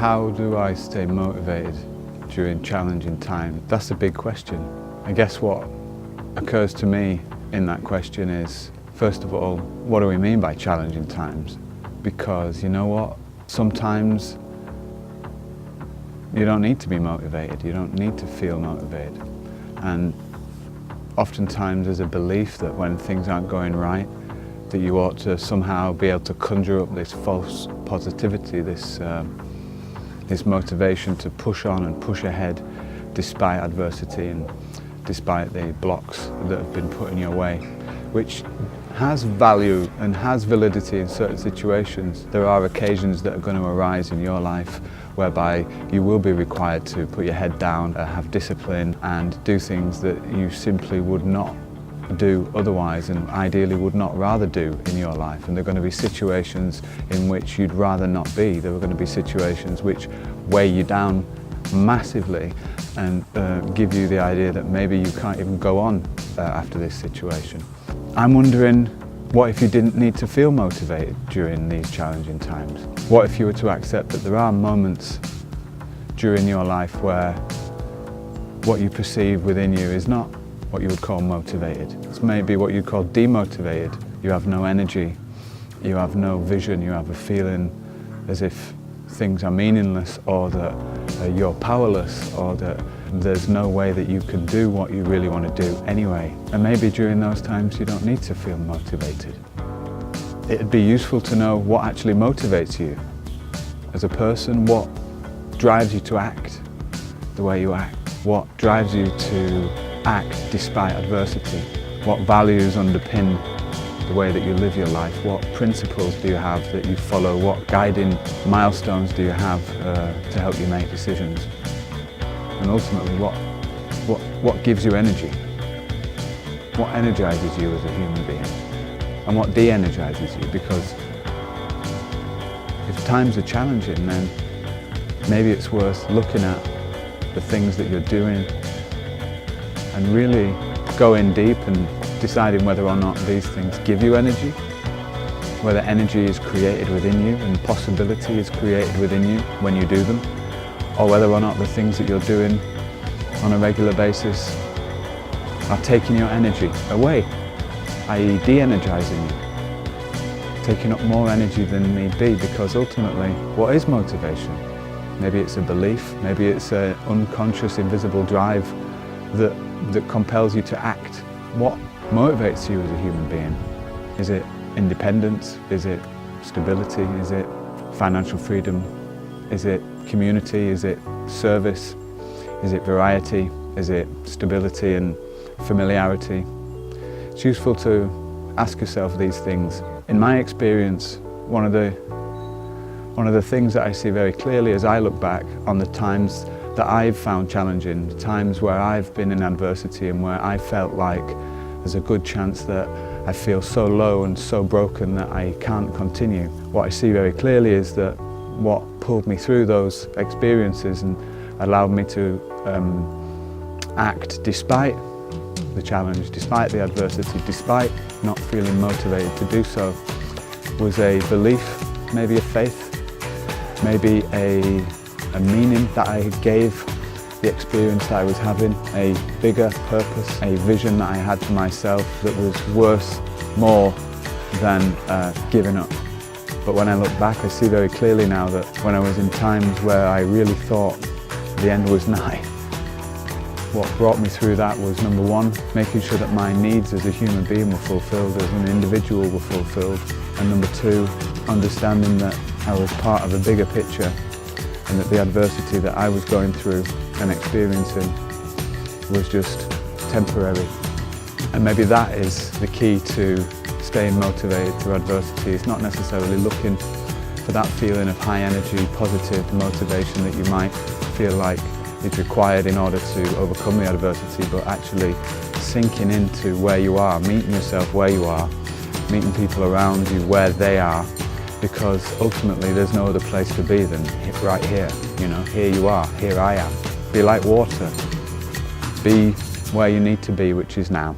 How do I stay motivated during challenging times? That's a big question. I guess what occurs to me in that question is, first of all, what do we mean by challenging times? Because you know what? Sometimes you don't need to be motivated, you don't need to feel motivated. And oftentimes there's a belief that when things aren't going right, that you ought to somehow be able to conjure up this false positivity, this motivation to push on and push ahead despite adversity and despite the blocks that have been put in your way, which has value and has validity in certain situations. There are occasions that are going to arise in your life whereby you will be required to put your head down, have discipline and do things that you simply would not do otherwise and ideally would not rather do in your life. And there are going to be situations in which you'd rather not be. There are going to be situations which weigh you down massively and give you the idea that maybe you can't even go on after this situation. I'm wondering, what if you didn't need to feel motivated during these challenging times? What if you were to accept that there are moments during your life where what you perceive within you is not what you would call motivated. It's maybe what you'd call demotivated. You have no energy, you have no vision, you have a feeling as if things are meaningless, or that you're powerless, or that there's no way that you can do what you really want to do anyway. And maybe during those times you don't need to feel motivated. It'd be useful to know what actually motivates you as a person, what drives you to act the way you act, what drives you to act despite adversity, what values underpin the way that you live your life, what principles do you have that you follow, what guiding milestones do you have to help you make decisions, and ultimately what gives you energy, what energizes you as a human being, and what de-energizes you. Because if times are challenging, then maybe it's worth looking at the things that you're doing and really going deep and deciding whether or not these things give you energy, whether energy is created within you and possibility is created within you when you do them, or whether or not the things that you're doing on a regular basis are taking your energy away, i.e. de-energizing you, taking up more energy than need be. Because ultimately, what is motivation? Maybe it's a belief, maybe it's an unconscious, invisible drive that compels you to act. What motivates you as a human being? Is it independence? Is it stability? Is it financial freedom? Is it community? Is it service? Is it variety? Is it stability and familiarity? It's useful to ask yourself these things. In my experience, one of the things that I see very clearly as I look back on the times that I've found challenging, the times where I've been in adversity and where I felt like there's a good chance that I feel so low and so broken that I can't continue. What I see very clearly is that what pulled me through those experiences and allowed me to act despite the challenge, despite the adversity, despite not feeling motivated to do so, was a belief, maybe a faith, maybe a meaning that I gave the experience that I was having, a bigger purpose, a vision that I had for myself that was worth more than giving up. But when I look back, I see very clearly now that when I was in times where I really thought the end was nigh, what brought me through that was, number one, making sure that my needs as a human being were fulfilled, as an individual were fulfilled, and number two, understanding that I was part of a bigger picture and that the adversity that I was going through and experiencing was just temporary. And maybe that is the key to staying motivated through adversity. It's not necessarily looking for that feeling of high energy, positive motivation that you might feel like is required in order to overcome the adversity, but actually sinking into where you are, meeting yourself where you are, meeting people around you where they are, because ultimately there's no other place to be than right here. You know, here you are, here I am. Be like water. Be where you need to be, which is now.